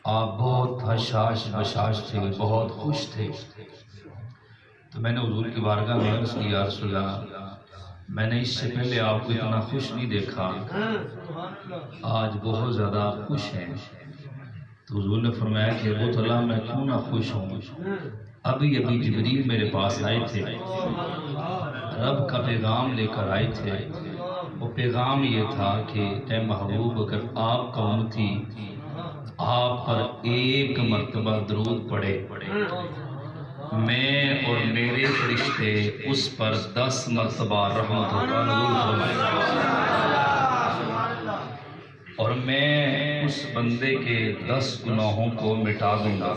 آپ بہت حشاش بشاش تھے، بہت خوش تھے۔ تو میں نے حضور کی بارگاہ میں عرض کی یا رسول اللہ، میں نے اس سے پہلے آپ کو اتنا خوش نہیں دیکھا، آج بہت زیادہ خوش ہیں۔ تو حضور نے فرمایا کہ ابو طلحہ میں کیوں نہ خوش ہوں، ابھی جبریل میرے پاس آئے تھے، رب کا پیغام لے کر آئے تھے۔ وہ پیغام یہ تھا کہ اے محبوب، اگر آپ کا امتی آپ پر ایک مرتبہ درود پڑھے، میں اور میرے فرشتے اس پر 10 مرتبہ رحمت کا نزول فرمائیں گے، اور میں اس بندے کے 10 گناہوں کو مٹا دوں گا،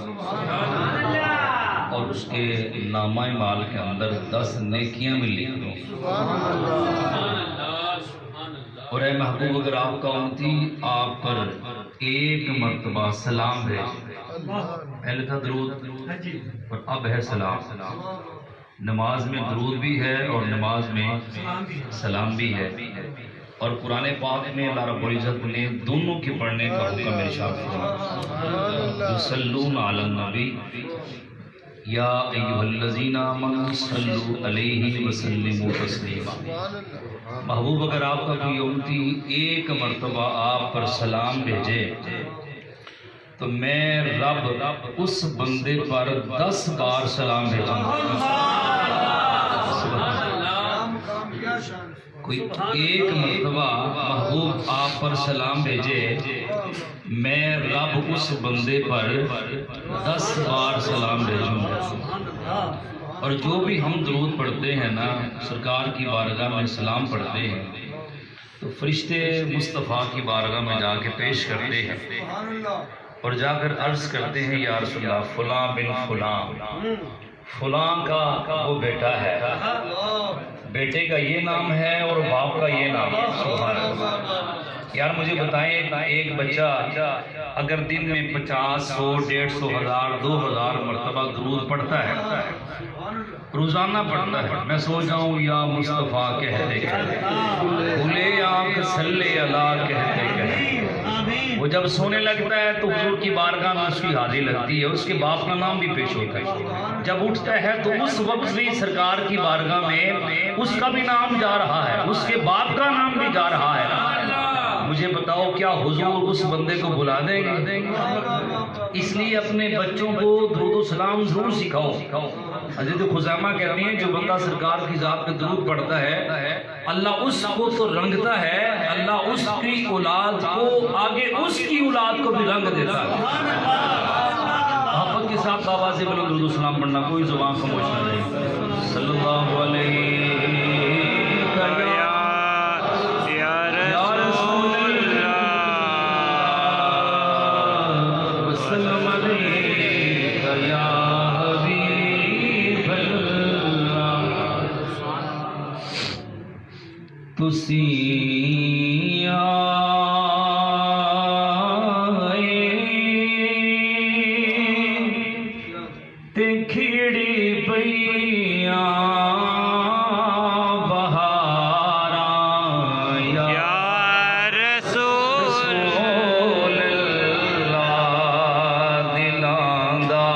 اور اس کے نامہ اعمال کے اندر 10 نیکیاں بھی لکھ دوں۔ اور اے محبوب، اگر آپ کا امتی آپ پر ایک مرتبہ سلام بھیجے، پہلے تھا درود اور اب ہے سلام۔ نماز میں درود بھی ہے اور نماز میں سلام بھی ہے، اور قرآن پاک میں اللہ رب العزت نے دونوں کے پڑھنے کا حکم ارشاد فرمایا، یصلون علی النبی یا ایھا الذین آمنوا صلوا علیہ وسلموا تسلیما۔ محبوب، اگر آپ کا کوئی امتی ایک مرتبہ آپ پر سلام بھیجے تو میں رب اس بندے پر 10 بار سلام بھیجوں گا۔ کوئی ایک مرتبہ محبوب آپ پر سلام بھیجے، میں رب اس بندے پر 10 بار سلام بھیجوں گا۔ اور جو بھی ہم درود پڑھتے ہیں نا، سرکار کی بارگاہ میں سلام پڑھتے ہیں، تو فرشتے مصطفیٰ کی بارگاہ میں جا کے پیش کرتے ہیں، اور جا کر عرض کرتے ہیں یا رسول اللہ، فلاں بن فلاں، فلاں کا وہ بیٹا ہے، بیٹے کا یہ نام ہے اور باپ کا یہ نام ہے۔ سبحان اللہ۔ یار مجھے بتائیں، ایک بچہ اگر دن میں 50، 100، 150، 1000، 2000 مرتبہ درود پڑھتا ہے، روزانہ پڑھتا ہے، میں سوچ رہا ہوں یا مصطفیٰ کہتے کہتے، بھولے آنکھ صلی اللہ کہتے کہتے، وہ جب سونے لگتا ہے تو حضور کی بارگاہ میں اس کی حاضری لگتی ہے، اس کے باپ کا نام بھی پیش ہوتا ہے، جب اٹھتا ہے تو اس وقت بھی سرکار کی بارگاہ میں اس کا بھی نام جا رہا ہے، اس کے باپ کا نام بھی جا رہا ہے۔ مجھے بتاؤ کیا حضور اس بندے کو بلا دیں گے؟ اس لیے اپنے بچوں کو درود و سلام ضرور سکھاؤ۔ حضرت خزیمہ کہتے ہیں جو بندہ سرکار کی ذات پہ درود پڑھتا ہے، اللہ اس کو تو رنگتا ہے، اللہ اس کی اولاد کو آگے اس کی اولاد کو بھی رنگ دیتا ہے۔ محبت کے ساتھ بابا سے بلند درود و سلام پڑھنا، کوئی زبان خاموش نہ رہے۔ صلی اللہ علیہ تسی آئے تے کھڑی پئیاں بہاراں، یا رسول اللہ دلاں دا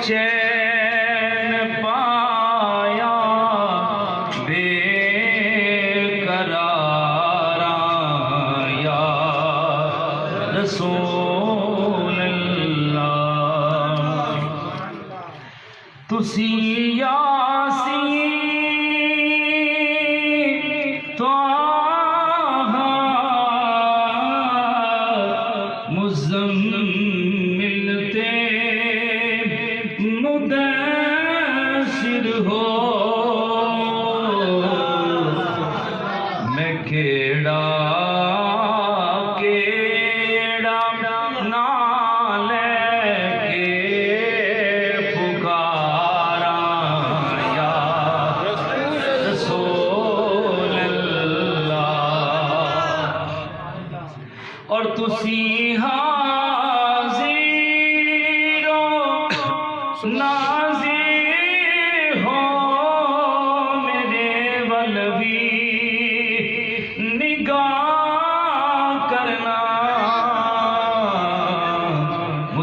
چین پایا بے رسول اللہ، تسی یاسین طٰہٰ مزمل تے مدثر ہو، میں کیڑا اور تسی حاضر و ناظر ہو میرے ولوی نگاہ کرنا،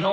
9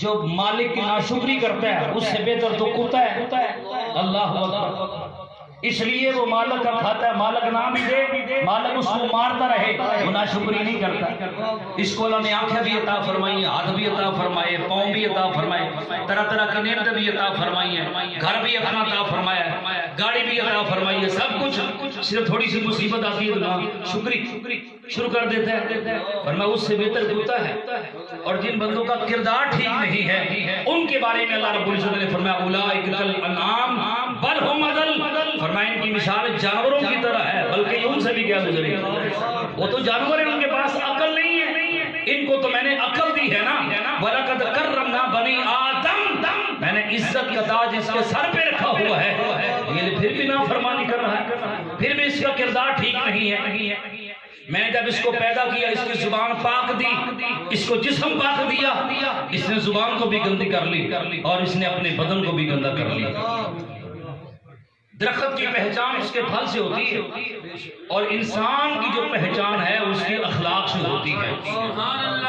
جو مالک کی ناشکری کرتا ہے اس سے بہتر تو کتا ہے۔ اللہ اکبر۔ اس لیے وہ مالک کا کھاتا ہے، مالک نام ہی دے، مالک اس کو مارتا رہے، وہ ناشکری نہیں کرتا۔ اس کو اللہ نے آنکھیں بھی عطا فرمائی ہیں، ہاتھ بھی عطا فرمائے، پاؤں بھی عطا فرمائے، طرح طرح کی نعمتیں بھی عطا فرمائی ہیں، گھر بھی اپنا عطا فرمایا ہے، گاڑی بھی عطا فرمائی ہے، سب کچھ۔ صرف تھوڑی سی مصیبت آتی ہے تو شکری شروع کر دیتا ہے، ورنہ اس سے بہتر ہوتا ہے۔ اور جن بندوں کا کردار ٹھیک نہیں ہے ان کے بارے میں اللہ رب العزت نے فرمایا اولئک کالانعام بل هم اضل، فرمایا ان کی مثال جانوروں کی طرح ہے، بلکہ ان سے بھی کیا گزری، وہ تو جانور ہیں، ان کے پاس عقل نہیں ہے، ان کو تو میں نے عقل دی ہے نا۔ وَلَقَدْ كَرَّمْنَا بَنِي آدم، میں نے عزت کا تاج اس کے سر پہ رکھا ہوا ہے، یہ پھر بھی نافرمانی کر رہا ہے، پھر بھی اس کا کردار ٹھیک نہیں ہے۔ میں نے جب اس کو پیدا کیا اس کی زبان پاک دی، اس کو جسم پاک دیا، اس نے زبان کو بھی گندی کر لی اور اس نے اپنے بدن کو بھی گندا کر لیا۔ درخت کی پہچان اس کے پھل سے ہوتی ہے اور انسان کی جو پہچان ہے اس کے اخلاق سے ہوتی ہے،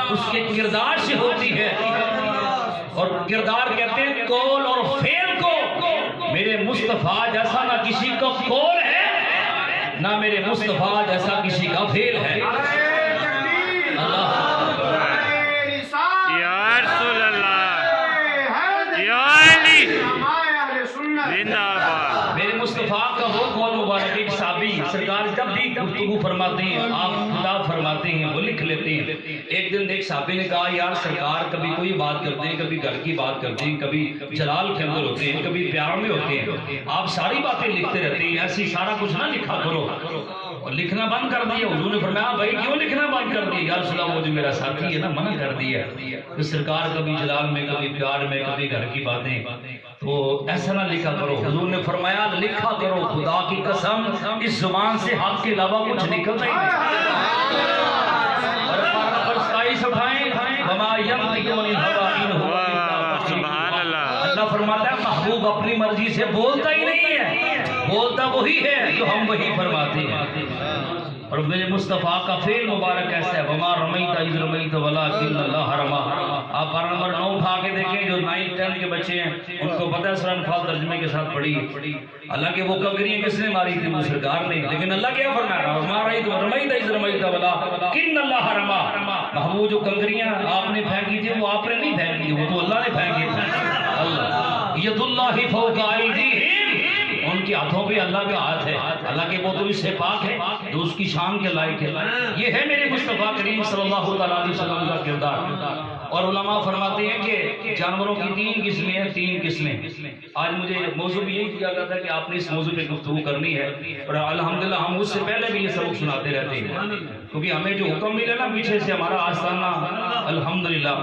اس کے کردار سے ہوتی ہے۔ اور کردار کہتے ہیں قول اور فعل کو، میرے مصطفیٰ جیسا نہ کسی کا قول ہے نہ میرے مصطفیٰ جیسا کسی کا فعل ہے۔ اللہ یا رسول اللہ، یا علی، زندہ باد۔ میرے مصطفیٰ کا وہ قول مبارک، ایک صحابی سرکار جب بھی گفتگو فرماتے ہیں، آپ خطاب فرماتے ہیں، وہ لکھ لیتے ہیں۔ ایک دن ایک صحابی نے کہا یار سرکار کبھی کوئی بات کرتے ہیں، کبھی گھر کی بات کرتے ہیں، کبھی جلال کے اندر ہوتے ہیں، کبھی پیار میں ہوتے ہیں، آپ ساری باتیں لکھتے رہتے ہیں، ایسی سارا کچھ نہ لکھا کرو۔ اور لکھنا بند کر دیا۔ حضور نے فرمایا بھائی کیوں لکھنا بند کر دیا؟ یا رسول اللہ وہ جو میرا ساتھی ہے نا منع کر دیا کہ سرکار کبھی جلال میں، کبھی پیار میں، کبھی گھر کی باتیں، تو ایسا نہ لکھا کرو۔ حضور نے فرمایا لکھا کرو، خدا کی قسم اس زبان سے حق کے علاوہ کچھ نکلتا ہی نہیں۔ اور پارہ پر 27 اٹھائیں، وما ينطق عن الهوى ان هو سبحان اللہ۔ اللہ فرماتا ہے محبوب اپنی مرضی سے بولتا ہی نہیں ہے، بولتا وہی ہے جو ہم وہی فرماتے ہیں۔ اور میرے مصطفیٰ کا فعل مبارک ایسا ہے وما رمیت اذ رمیت ولکن اللہ رمی۔ آپ پارہ نمبر 9 اٹھا کے دیکھیں، جو 9 10 کے بچے ہیں ان کو پتہ ہے سورہ انفال ترجمے کے ساتھ پڑھی۔ اللہ کے وہ کنکریاں کس نے ماری تھی؟ وہ سرکار نے، لیکن اللہ کیا فرمایا وما رمیت اذ رمیت ولکن اللہ رمی۔ محبوب جو کنکریاں آپ نے پھینکی تھی وہ آپ نے نہیں پھینکی تھی، وہ تو اللہ نے پھینکی تھی۔ اللہ ید اللہ فوق ایدیہم، ان کے ہاتھوں پہ اللہ کا ہاتھ ہے، اللہ کے وہ تو اس سے پاک ہے جو اس کی شان کے لائق ہے۔ یہ ہے میرے مصطفیٰ کریم صلی اللہ علیہ وسلم کا کردار۔ اور علماء فرماتے ہیں کہ جانوروں کی 3 قسمیں ہیں، 3 قسمیں۔ آج مجھے موضوع بھی یہی دیا گیا تھا کہ آپ نے اس موضوع پہ گفتگو کرنی ہے، اور الحمدللہ ہم اس سے پہلے بھی یہ سبق سناتے رہتے ہیں، کیونکہ ہمیں جو حکم ملے نا پیچھے سے ہمارا آستانہ الحمدللہ۔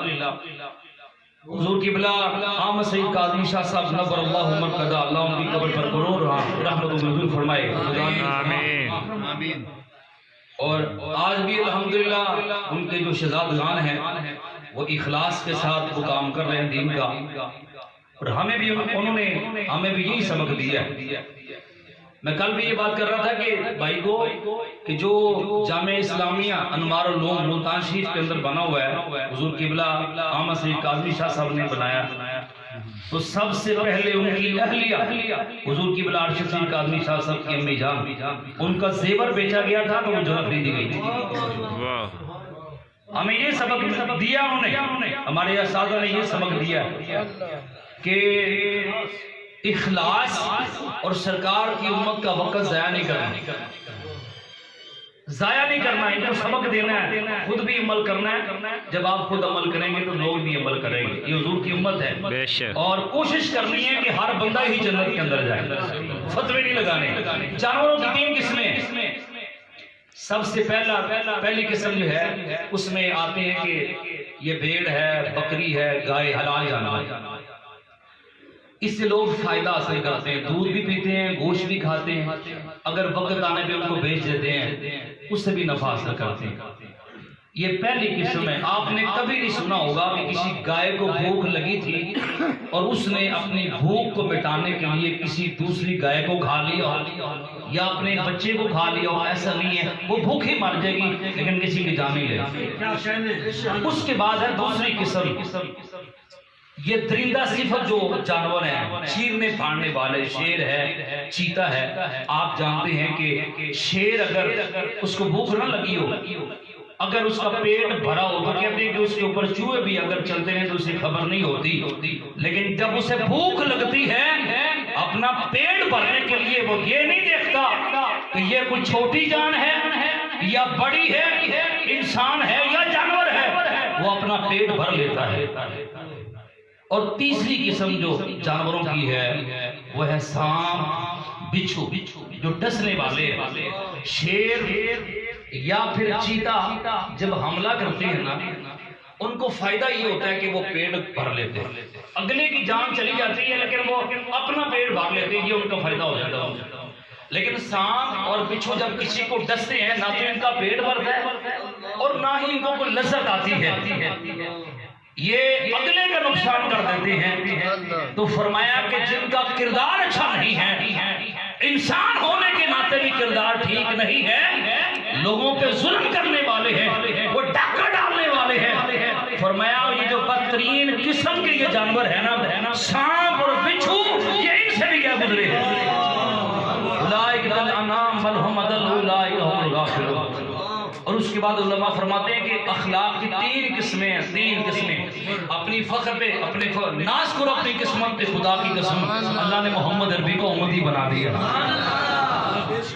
حضور قبلہ احمد سید قادری شاہ صاحب نور اللہ مرقدہ، اللہ ان کی قبر پر غرور رحمت و نزول فرمائے، آمین۔ اور آج بھی الحمدللہ ان کے جو شہزادگان ہیں وہ اخلاص کے ساتھ وہ کام کر رہے ہیں دین کا، اور ہمیں بھی انہوں نے ہمیں بھی یہی سبق دیا ہے۔ میں کل بھی یہ بات کر رہا تھا کہ بھائی کو کہ جو جامع اسلامیہ انوار العلوم ملتان شریف کے اندر بنا ہوا ہے حضور قبلہ احمد سید قادری شاہ صاحب نے بنایا، تو سب سے پہلے ان کی اہلیہ حضور قبلہ ارشد سید قادری شاہ صاحب کی امی جان، ان کا زیور بیچا گیا تھا تو وہ جگہ خریدی گئی تھی۔ ہمیں یہ سبق دیا انہوں نے، ہمارے اساتذہ نے یہ سبق دیا کہ اخلاص اور سرکار کی امت کا وقت ضائع نہیں کرنا، ضائع نہیں کرنا، ان کو سبق دینا ہے، خود بھی عمل کرنا ہے۔ جب آپ خود عمل کریں گے تو لوگ بھی عمل کریں گے، یہ حضور کی امت ہے، اور کوشش کرنی ہے کہ ہر بندہ ہی جنت کے اندر جائے، فتوے نہیں لگانے۔ جانوروں کی 3 قسمیں، سب سے پہلی قسم جو ہے اس میں آتے ہیں کہ یہ بھیڑ ہے، بکری ہے، گائے، حلال جانور، اس سے لوگ فائدہ حاصل کرتے ہیں، دودھ بھی پیتے ہیں، گوشت بھی کھاتے ہیں، اگر وقت آنے پہ ان کو بیچ دیتے ہیں اس سے بھی نفع حاصل کرتے ہیں۔ یہ پہلی قسم ہے۔ آپ نے کبھی نہیں سنا ہوگا کہ کسی گائے کو بھوک لگی تھی اور اس نے اپنی بھوک کو مٹانے کے لیے کسی دوسری گائے کو کھا لیا یا اپنے بچے کو کھا لیا، ایسا نہیں ہے، وہ بھوک ہی مر جائے گی لیکن کسی کی جان نہیں لے۔ اس کے بعد ہے دوسری قسم، یہ درندہ صفت جو جانور ہیں، چیرنے پھاڑنے والے، شیر ہے، چیتا ہے. آپ جانتے ہیں کہ شیر اگر اس کو بھوک نہ لگی ہو، اگر اس کا پیٹ بھرا ہو تو کہتے ہیں کہ اس کے اوپر چوہے بھی اگر چلتے ہیں تو اسے خبر نہیں ہوتی، لیکن جب اسے بھوک لگتی ہے اپنا پیٹ بھرنے کے لیے وہ یہ نہیں دیکھتا کہ یہ کوئی چھوٹی جان ہے یا بڑی ہے، انسان ہے یا جانور ہے، وہ اپنا پیٹ بھر لیتا ہے. اور تیسری قسم جو جانوروں کی ہے وہ ہے سانپ، بچھو جو ڈسنے والے ہیں. شیر یا پھر چیتا جب حملہ کرتے ہیں نا، ان کو فائدہ یہ ہوتا ہے کہ وہ پیٹ بھر لیتے ہیں، اگلے کی جان چلی جاتی ہے لیکن وہ اپنا پیٹ بھر لیتے ہیں، یہ ان کا فائدہ ہو جاتا ہے. لیکن سانپ اور بچھو جب کسی کو ڈستے ہیں نہ تو ان کا پیٹ بھرتا ہے اور نہ ہی ان کو کوئی لذت آتی ہے، یہ اگلے کا نقصان کر دیتے ہیں. تو فرمایا کہ جن کا کردار اچھا نہیں ہے، انسان ہونے کے ناطے بھی کردار ٹھیک نہیں ہے، لوگوں پہ ظلم کرنے والے ہیں، وہ ڈاکہ ڈالنے والے ہیں. فرمایا یہ جو بدترین قسم کے یہ جانور ہے نا، سانپ اور بچھو، یہ ان سے بھی کیا گزرے ہیں. اور اس کے بعد علماء فرماتے ہیں کہ اخلاق کی تین قسمیں. اپنی فخر پہ، اپنے ناز کرو اپنی قسمت پہ، خدا کی قسم اللہ نے محمد عربی کو امتی بنا دیا.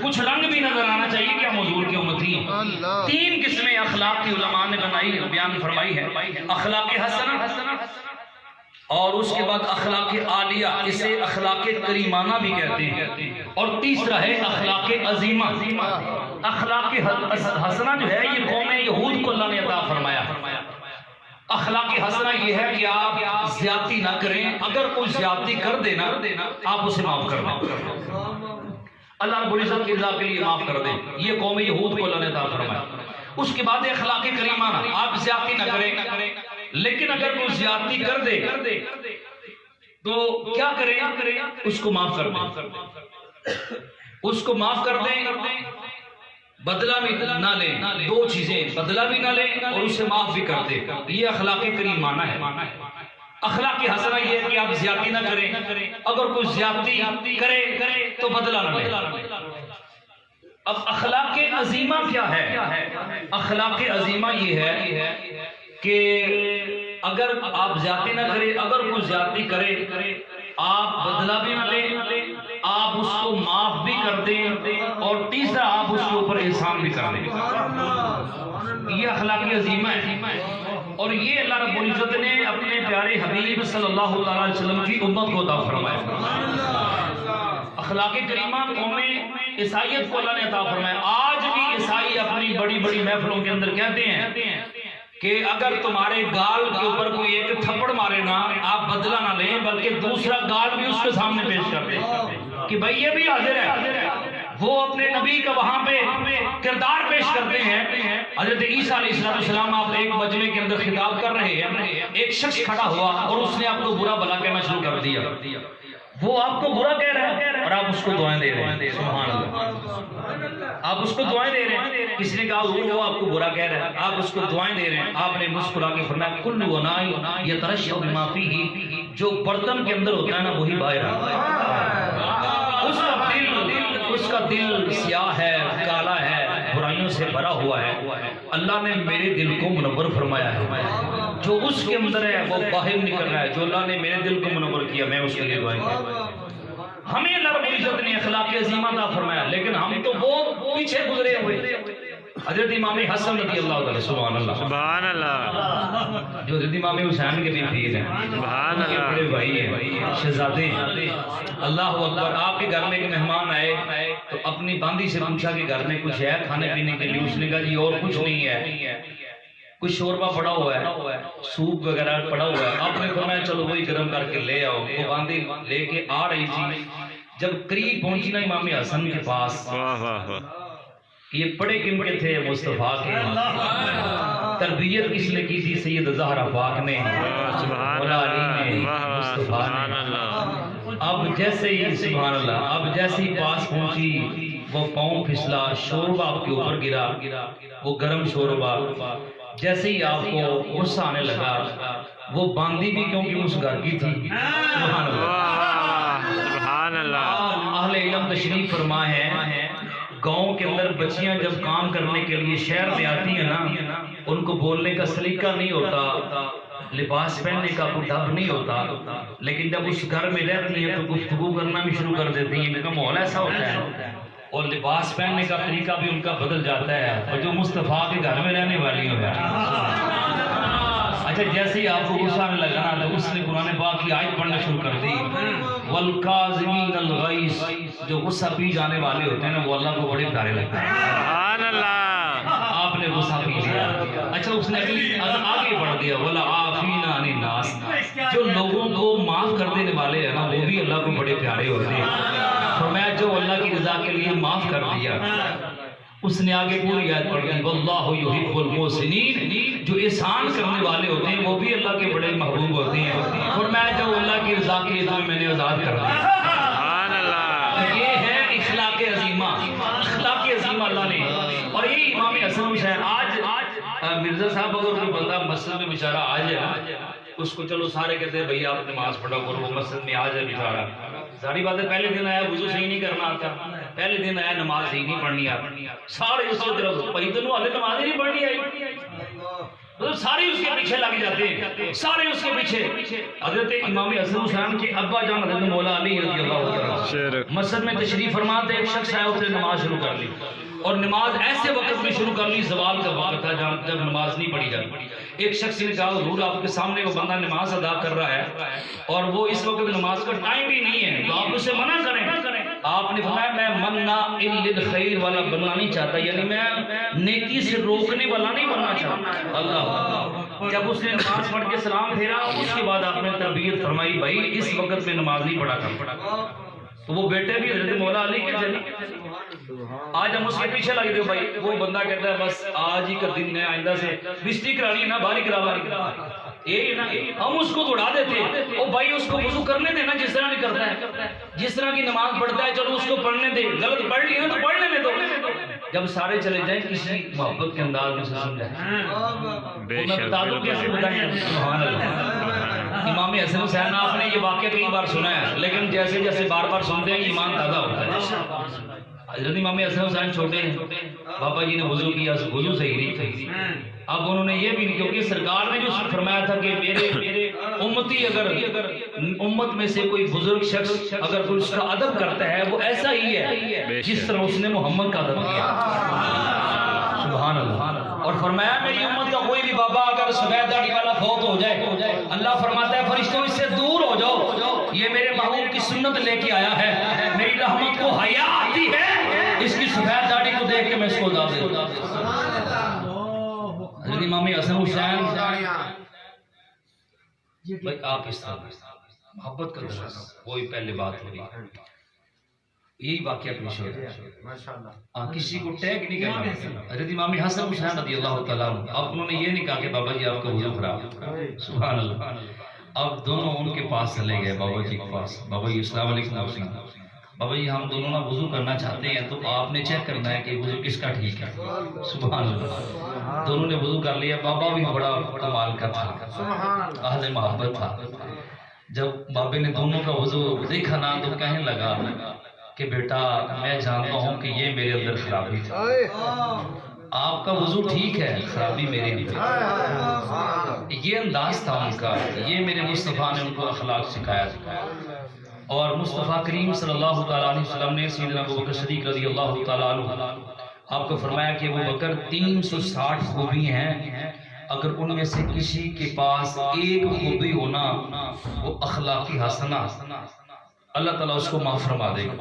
کچھ رنگ بھی نظر آنا چاہیے کہ ہم حضور کے امتی ہیں. تین قسمیں اخلاق کی علماء نے بنائی، بیان فرمائی ہے. اخلاق حسنہ، اور اس کے بعد اخلاق عالیہ، اسے اخلاق کریمانہ بھی کہتے ہیں. اور تیسرا ہے اخلاق عظیمہ. اخلاق حسنہ جو ہے یہ قوم یہود کو اللہ نے عطا فرمایا. اخلاق حسنہ یہ ہے کہ آپ زیادتی نہ کریں، اگر کوئی زیادتی کر دینا آپ اسے معاف کر دیں، اللہ رب العزت کی رضا کے لیے معاف کر دیں. یہ قوم یہود کو اللہ نے عطا فرمایا. اس کے بعد اخلاق کریمانہ، آپ زیادتی نہ کریں، لیکن اگر کوئی زیادتی کر دے تو کیا کریں؟ اس کو معاف کر دیں. اس کو معاف کر دیں، بدلہ بھی نہ لیں. دو چیزیں، بدلہ بھی نہ لیں اور اسے معاف بھی کر دیں. یہ اخلاق کریمانہ ہے. اخلاق حسنہ یہ ہے کہ آپ زیادتی نہ کریں، اگر کوئی زیادتی کرے تو بدلہ نہ لیں. اب اخلاق عظیمہ کیا ہے؟ اخلاق عظیمہ یہ ہے کہ اگر آپ زیادتی نہ کریں، اگر کوئی زیادتی کرے آپ بدلہ بھی نہ لیں، آپ اس کو معاف بھی کر دیں، اور تیسرا آپ اس کے اوپر احسان بھی کر دیں. یہ اخلاق عظیمہ ہے. اور یہ اللہ رب العزت نے اپنے پیارے حبیب صلی اللہ علیہ وسلم کی امت کو عطا فرمایا. اخلاق کریمہ قوم عیسائیت کو اللہ نے عطا فرمایا. آج بھی عیسائی اپنی بڑی بڑی محفلوں کے اندر کہتے ہیں کہ اگر تمہارے گال کے اوپر کوئی ایک تھپڑ مارے نا، آپ بدلہ نہ لیں بلکہ دوسرا گال بھی اس کے سامنے پیش کر دیں کہ بھائی یہ بھی حاضر ہے. وہ اپنے نبی کا وہاں پہ کردار پیش کرتے ہیں. حضرت عیسیٰ علیہ السلام آپ ایک مجمع کے اندر خطاب کر رہے ہیں، ایک شخص کھڑا ہوا اور اس نے آپ کو برا بھلا کہنا شروع کر دیا. وہ آپ کو برا کہہ رہا ہے اور آپ اس کو دعائیں دے رہے ہیں. سبحان اللہ، آپ اس کو دعائیں دے رہے ہیں. کسی نے کہا وہ آپ کو برا کہہ رہا ہے، آپ اس کو دعائیں دے رہے ہیں. آپ نے مسکرا کے فرمایا کل اناء یترشح بما فیہ، جو برتن کے اندر ہوتا ہے نا وہی باہر آتا ہے. اس کا دل سیاہ ہے، کالا ہے، برائیوں سے بھرا ہوا ہے. اللہ نے میرے دل کو منور فرمایا ہے، جو اس کے اندر ہے وہ باہر نکل رہا ہے. جو اللہ نے میرے دل کو منور کیا میں اس کے لیے دعائیں کرتا ہوں. ہمیں اللہ رب العزت نے اخلاق عظیمہ عطا فرمایا، لیکن ہم تو وہ پیچھے گزرے ہوئے. حضرت امام حسن رضی اللہ تعالی، سبحان اللہ سبحان اللہ، جو حضرت امام حسین کے بھی پیر ہیں، سبحان اللہ، بڑے بھائی ہیں، شہزادے ہیں. اللہ اکبر. آپ کے گھر میں ایک مہمان آئے تو اپنی باندی سے پوچھا کہ گھر میں کچھ ہے کھانے پینے کے لیے؟ اس نے کہا جی اور کچھ نہیں ہے، کچھ شوربہ پڑا ہوا ہے، سوپ وغیرہ پڑا ہوا ہے. آپ نے فرمایا چلو وہی گرم کر کے لے آؤ. وہ باندی لے کے آ رہی تھی. جب قریب پہنچی نا امام حسن کے پاس، یہ پڑے کن کے تھے؟ مصطفیٰ کے. تربیت کس نے کی تھی؟ سید زہرا پاک نے، مولا علی نے، مصطفیٰ نے. اب جیسے ہی سبحان اللہ، اب جیسے ہی پاس پہنچی وہ پاؤں پھسلا، شوربہ آپ کے اوپر گرا، وہ گرم شوربہ. جیسے ہی آپ کو غصہ آنے لگا، وہ باندھی بھی کیونکہ اس گھر کی تھی، سبحان اللہ، سبحان اللہ، اہل علم تشریف فرما ہے، گاؤں کے اندر بچیاں جب کام کرنے کے لیے شہر میں آتی ہیں نا، ان کو بولنے کا سلیقہ نہیں ہوتا، لباس پہننے کا کوئی ڈھب نہیں ہوتا، لیکن جب اس گھر میں رہتی ہیں تو گفتگو کرنا بھی شروع کر دیتی ہیں، ان کا ماحول ایسا ہوتا ہے، اور لباس پہننے کا طریقہ بھی ان کا بدل جاتا ہے، اور جو مصطفیٰ کے گھر میں رہنے والی ہو جاتی۔ اچھا جیسے ہی آپ کو غصہ آنے لگا نا تو اس نے قرآن پاک کی آیت پڑھنا شروع کر دی، والکاظمین الغیظ، جو غصہ پی جانے والے ہوتے ہیں نا وہ اللہ کو بڑے پیارے لگتے ہیں۔ سبحان اللہ، آپ نے غصہ پی لیا، اچھا اس نے آگے بڑھ دیا، والعافین عن الناس، جو لوگوں کو معاف کر دینے والے ہیں نا وہ بھی اللہ کو بڑے پیارے ہوتے ہیں۔ فرمایا جو اللہ کی رضا کے لیے معاف کر دیا، اس نے آگے پوری آیت پڑھ دی، واللہ یحب المحسنین، جو احسان کرنے والے ہوتے ہیں وہ بھی اللہ کے بڑے محبوب ہوتے ہیں۔ فرمایا جو اللہ کی رضا کے لیے تمہیں میں نے آزاد کر دیا۔ سبحان اللہ، یہ ہے اخلاق عظیمہ، اخلاق عظیمہ اللہ نے، اور یہ امام حسن حسین آج مرزا صاحب اگر کوئی بندہ مسجد میں بیچارہ آ جائے، اس کو چلو سارے کہتے ہیں بھئی آپ نماز پڑھا کرو، وہ مسجد میں آ جائے بیچارہ، ساری بات ہے پہلے دن آیا وضو صحیح نہیں کرنا آتا، پہلے دن آیا نماز صحیح نہیں پڑھنی آتی، سارے اس کی طرف بھائی تنوں والے نماز ہی نہیں پڑھنی آئی، مطلب سارے اس کے پیچھے لگ جاتے ہیں، سارے اس کے پیچھے۔ حضرت امام حسن حسین کے ابا جان حضرت مولا علی رضی اللہ تعالیٰ مسجد میں تشریف فرما تھے، ایک شخص آیا اس نے نماز شروع کر لی، اور نماز ایسے وقت میں شروع کر لی، زوال کا وقت تھا جب نماز نہیں پڑھی جاتی۔ ایک شخص نے کہا حضور آپ کے سامنے وہ بندہ نماز ادا کر رہا ہے اور وہ اس وقت نماز کا ٹائم بھی نہیں ہے، تو آپ اسے منع کریں۔ آپ نے فرمایا میں منع للخیر والا بننا نہیں چاہتا، یعنی میں نیکی سے روکنے والا نہیں بننا چاہتا۔ اللہ، جب اس نے نماز پڑھ کے سلام پھیرا اس کے بعد آپ نے تربیت فرمائی بھائی اس وقت میں نماز نہیں پڑھا کر، تو وہ بیٹے بھی حضرت مولا علی کے چلی، آج ہم اس کے پیچھے لگ دے بھائی، وہ بندہ کہتا ہے بس آج ہی کا دن ہے، آئندہ سے بستی کرانی ہے نا، باری کرا یہ نا، ہم اس کو دوڑا دیتے ہیں، او بھائی اس کو وضو کرنے دے نا جس طرح نہیں کرتا ہے، جس طرح کی نماز پڑھتا ہے چلو اس کو پڑھنے دے، غلط پڑھ لی نا تو پڑھنے دے دو، جب سارے چلے جائیں کسی محبت کے انداز میں سے سمجھائیں، میں بتا دوں کیسے بتائیں، سبحان اللہ۔ امام حسن حسین آپ نے یہ واقعہ کئی بار سنا ہے، لیکن جیسے جیسے بار بار سنتے ہیں ایمان تازہ ہوتا ہے۔ حضرت امام حسن حسین چھوٹے ہیں، بابا جی نے وضو کیا، وضو صحیح نہیں، اب انہوں نے یہ بھی نہیں، کیونکہ سرکار نے جو فرمایا تھا کہ میرے امتی اگر امت میں سے کوئی بزرگ شخص اگر کوئی اس کا ادب کرتا ہے وہ ایسا ہی ہے جس طرح اس نے محمد کا ادب کیا، سبحان اللہ۔ اور فرمایا میری امت کا کوئی بھی بابا اگر سفید داڑھی والا فوت ہو جائے، اللہ فرماتا ہے فرشتوں اس سے دور ہو جاؤ، یہ میرے محبوب کی سنت لے کے آیا ہے، میری رحمت کو حیا آتی ہے اس کی سفید داڑھی کو دیکھ کے میں اس کو عذاب دیتا ہوں۔ حضرت امام حسن حسین بھائی آپ اس طرح محبت کا درس، وہی پہلے بات ہو رہی ہے، یہی واقعہ پیش ہو گیا، کسی کو ٹیگ نہیں کرنا۔ حضرت امام حسن حسین رضی اللہ تعالیٰ عنہ، اب انہوں نے یہ نہیں کہا کہ بابا جی آپ کا وضو خراب، سبحان اللہ، اب دونوں ان کے پاس چلے گئے بابا جی کے پاس، بابا جی السلام علیکم، بابا جی ہم دونوں نا وضو کرنا چاہتے ہیں تو آپ نے چیک کرنا ہے کہ وضو کس کا ٹھیک ہے، سبحان اللہ۔ دونوں نے وضو کر لیا، بابا بھی بڑا کمال کا تھا، اہل محبت تھا، جب بابے نے دونوں کا وضو دیکھا نا تو کہنے لگا کہ بیٹا میں جانتا ہوں کہ یہ میرے اندر خرابی تھی، آپ کا وضو ٹھیک ہے خرابی میرے لیے، یہ انداز تھا ان کا، یہ میرے مصطفیٰ نے ان کو اخلاق سکھایا، اور مصطفیٰ کریم صلی اللہ تعالیٰ علیہ وسلم نے سیدنا ابوبکر صدیق رضی اللہ تعالیٰ عنہ آپ کو فرمایا کہ ابوبکر 360 خوبی ہیں، اگر ان میں سے کسی کے پاس ایک خوبی ہونا وہ اخلاقی حسنہ، اللہ تعالیٰ اس کو معاف فرما دے گا۔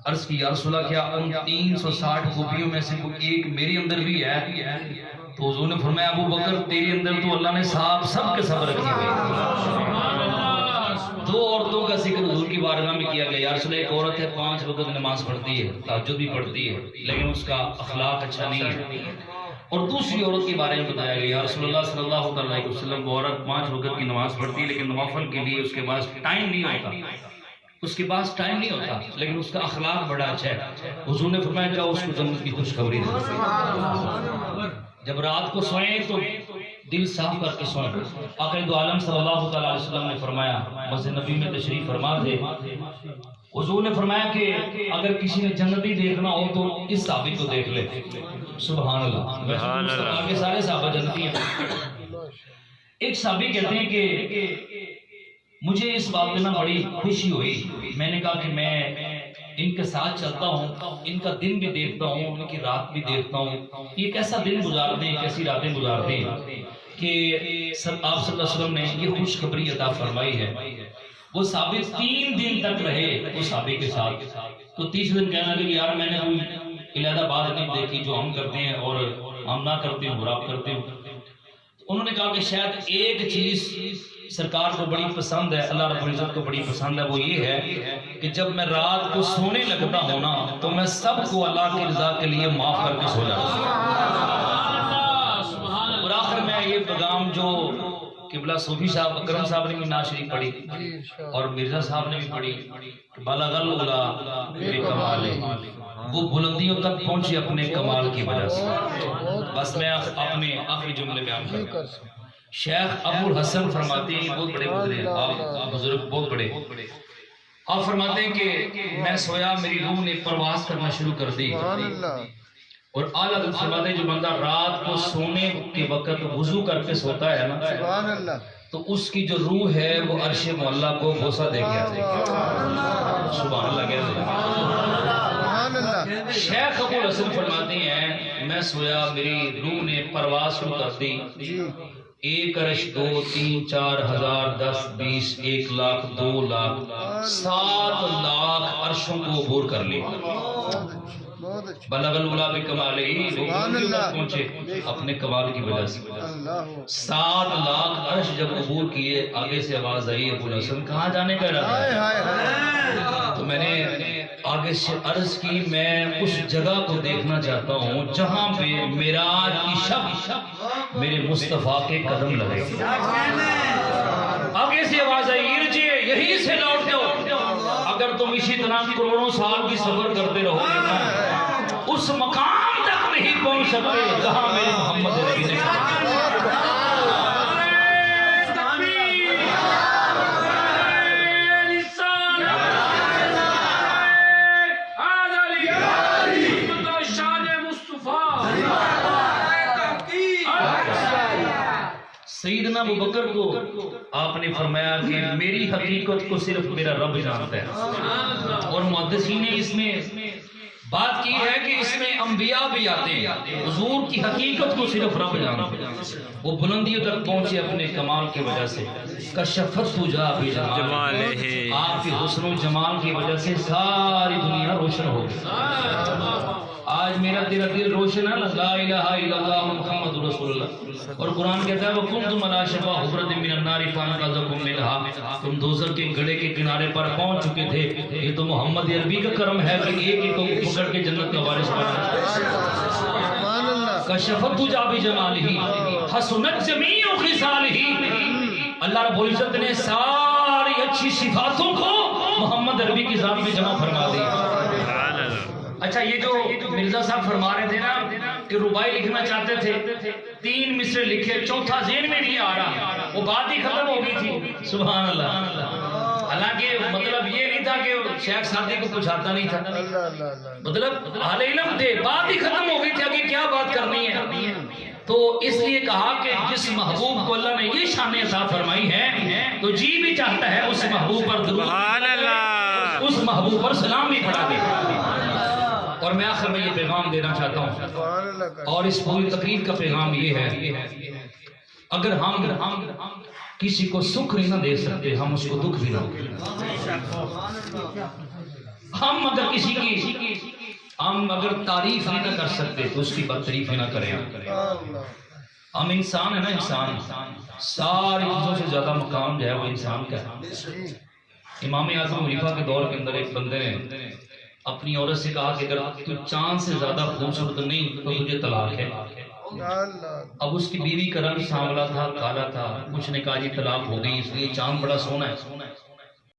عرض کی یا رسول اللہ کیا ان 360 خوبیوں میں سے کوئی ایک میرے اندر بھی ہے؟ تو حضور نے فرمایا ابوبکر تیرے اندر تو اللہ نے سب کے سب رکھی ہوئی۔ دو عورتوں کا ذکر حضور کی بارگاہ میں کیا گیا، یا رسول اللہ ایک عورت ہے 5 وقت نماز پڑھتی ہے، تہجد بھی پڑھتی ہے، لیکن اس کا اخلاق اچھا نہیں ہے، اور دوسری عورت کے بارے میں بتایا گیا، یا رسول اللہ صلی اللہ علیہ وسلم وہ عورت 5 وقت کی نماز پڑھتی ہے لیکن نوافل کے لیے اس کے پاس ٹائم نہیں ہوتا، لیکن اس کا اخلاق بڑا اچھا ہے، حضور نے فرمایا جاؤ اس کو جنت کی خوشخبری دے۔ جب رات کو سوئیں تو دل صاف کر کے سوئیں. آقا دو عالم صلی اللہ تعالی علیہ وسلم نے فرمایا، مسجد نبی میں تشریف فرما تھے، حضور نے فرمایا کہ اگر کسی نے جنتی دیکھنا ہو تو اس صحابی کو دیکھ لے. سبحان اللہ. سبحان کے سارے صحابہ جنتی ہیں. ایک صحابی کہتے ہیں کہ مجھے اس بات میں بڑی خوشی ہوئی. میں نے کہا کہ میں ان کے ساتھ چلتا ہوں، ان کا دن بھی دیکھتا ہوں، ان کی رات بھی دیکھتا ہوں، یہ کیسا دن گزارتے ہیں، کیسی راتیں گزارتے ہیں کہ آپ صلی اللہ علیہ وسلم نے یہ خوشخبری عطا فرمائی ہے. وہ صحابی 3 دن تک رہے اس صحابی کے ساتھ. تو تیسرے دن کہنا کہ یار میں نے کوئی علیحدہ بات نہیں دیکھی جو ہم کرتے ہیں اور ہم نہ کرتے ہیں اور آپ کرتے ہیں. انہوں نے کہا کہ شاید ایک چیز سرکار کو بڑی پسند ہے، اللہ رب العزت کو بڑی پسند ہے، وہ یہ ہے کہ جب میں رات کو سونے لگتا ہوں نا تو میں سب کو اللہ کی رضا کے لیے معاف کر کے سو جاتا ہوں. اور آخر میں یہ پیغام جو قبلہ صوفی صاحب اکرم صاحب نے بھی نعت شریف پڑھی اور مرزا صاحب نے بھی پڑھی، بلغ العلا بکمال، وہ بلندیوں تک پہنچے اپنے کمال کی وجہ سے. بس میں اپنے آخری جملے بیان کرتا ہوں. شیخ ابو الحسن فرماتے ہیں، بہت بڑے گزرے ہیں آپ بزرگ، بہت بڑے. آپ فرماتے ہیں کہ میں سویا، میری روح نے پرواز کرنا شروع کر دی. اور اعلیٰ حضرت فرماتے ہیں جو بندہ رات کو سونے کے وقت وضو کر کے سوتا ہے نا تو اس کی جو روح ہے وہ عرش معلیٰ کو بوسہ دے کے آتے ہیں. سبحان اللہ کہتے ہیں. شیخ ابو الحسن فرماتے ہیں میں سویا، میری روح نے پرواز شروع کر دی. 1 عرش 2 3 4 1000 10 20 1 لاکھ 2 لاکھ 7 لاکھ عرشوں کو عبور کر لی. بلغ العلا بکمالہ، وہ پہنچے اپنے کمال کی وجہ سے. 7 لاکھ عرش جب عبور کیے، آگے سے آواز آئی ابو الحسن کہاں جانے کا ارادہ ہے؟ تو میں نے آگے سے عرض کی میں اس جگہ کو دیکھنا چاہتا ہوں جہاں پہ معراج کی شب میرے مصطفیٰ کے قدم لگے. آگے سے آواز آئی ارجع، یہی سے لوٹ جاؤ. اگر تم اسی طرح کروڑوں سال کی سفر کرتے رہو گے اس مقام تک نہیں پہنچ سکتے جہاں میرے محمد نبی نے سیدنا ابوبکر کو آپ نے فرمایا کہ میری حقیقت کو صرف میرا رب جانتا ہے. اور محدثین نے اس میں بات کی ہے کہ اس میں انبیاء بھی آتے ہیں. حضور کی حقیقت کو صرف رب جانتا ہے. وہ بلندیوں تک پہنچے اپنے کمال کی وجہ سے. کشفت تجا بجمالہ، آپ کے حسن و جمال کی وجہ سے ساری دنیا روشن ہو گئی. آج میرا تیرا دل روشن ہے، لا الہ الا اللہ محمد رسول اللہ. اور قرآن کہتا ہے وَكُنْتُمْ عَلَىٰ شَفَا حُفْرَةٍ مِّنَ النَّارِ فَأَنْقَذَكُم مِّنْهَا، تم دوزخ کے گڑھے کے کنارے پر پہنچ چکے تھے. یہ تو محمد عربی کا کرم ہے کہ ایک ایک کو پکڑ کے جنت کا وارث بنا. کشفت تجا بجمالہ حسنت جمیع خصالہ. اللہ رب العزت نے ساری اچھی صفاتوں کو محمد عربی کی ذات میں جمع فرما دی. اچھا یہ جو مرزا صاحب فرما رہے تھے نا کہ ربائی لکھنا چاہتے تھے، 3 مصرے لکھے، چوتھا ذہن میں نہیں آ رہا، وہ بات ہی ختم ہو گئی تھی. سبحان اللہ. حالانکہ مطلب یہ نہیں تھا کہ شیخ سعدی کو کچھ آتا نہیں تھا، مطلب اہل علم تھے، بات ہی ختم ہو گئی تھی، آگے کیا بات کرنی ہے. تو اس لیے کہا کہ جس محبوب کو اللہ نے یہ شان عطا فرمائی ہے تو جی بھی چاہتا ہے اس محبوب پر درود، اس محبوب پر سلام بھی پڑھا دے. اور میں آخر میں یہ پیغام دینا چاہتا ہوں اور اس پوری تقریر کا پیغام یہ ہے اگر ہم کسی کو سکھ نہیں نہ دے سکتے ہم اس کو دکھ بھی نہ دیں. ہم اگر کسی کی ہم اگر تعریف نہیں نہ کر سکتے تو اس کی بدتعریف نہ کریں. ہم انسان ہے نا، انسان ساری چیزوں سے زیادہ مقام جو ہے وہ انسان کا ہے. امام اعظم حنیفہ کے دور کے اندر ایک بندے نے اپنی عورت سے کہا کہ اگر تو چاند سے زیادہ خوبصورت نہیں تو تجھے طلاق ہے. اب اس کی بیوی کا رنگ سانولا تھا، کالا تھا. کچھ نے کہا یہ طلاق ہو گئی اس لیے چاند بڑا سونا ہے.